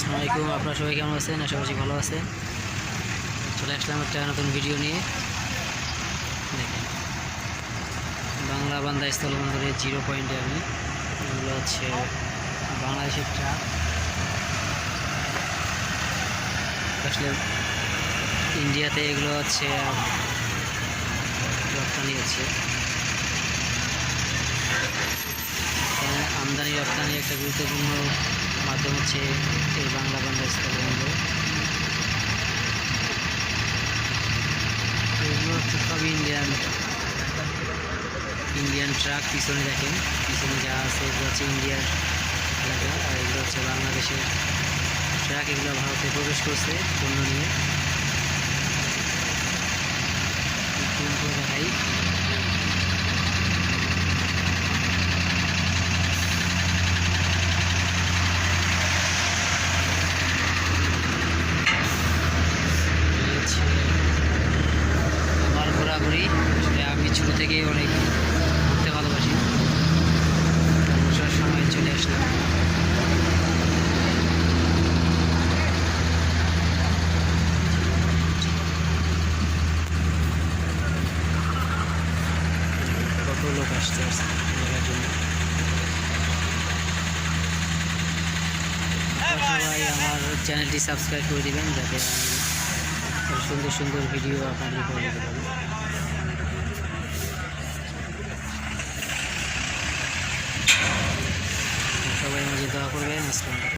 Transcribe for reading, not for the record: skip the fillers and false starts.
আসসালামু আলাইকুম। আপনারা সবাই কেমন আছেন? আশা করছি ভালো আছেন। চলে আসলাম একটা নতুন ভিডিও নিয়ে। দেখেন, বাংলা বান্দা স্থলবন্দরের 0 পয়েন্টে আমি এগুলো হচ্ছে বাংলাদেশের ট্রাক। আসলে ইন্ডিয়াতে এগুলো হচ্ছে রপ্তানি হচ্ছে। আমদানি রপ্তানির একটা গুরুত্বপূর্ণ মাধ্যম হচ্ছে এই বাংলা বান্দা স্থলবন্দর। এগুলো হচ্ছে সব ইন্ডিয়ান ট্রাক। পিছনে দেখেন, পিছনে যা আছে এগুলো হচ্ছে ইন্ডিয়ার এলাকা, আর এগুলো হচ্ছে বাংলাদেশের ট্রাক। এগুলো ভারতে প্রবেশ করছে পণ্য নিয়ে। দেখাই, আমার ঘোরাঘুরি আসলে আমি ছোটো থেকেই অনেক ঘুরতে ভালোবাসি। বসার সময় চলে আসলাম। কত লোক আসছে দেখার জন্য। সবাই আমার চ্যানেলটি সাবস্ক্রাইব করে দিবেন, যাতে আমি সুন্দর সুন্দর ভিডিও আপনাদের উপর দিতে পারি। সবাই মাঝে দোয়া করবেন। আসসালামু আলাইকুম।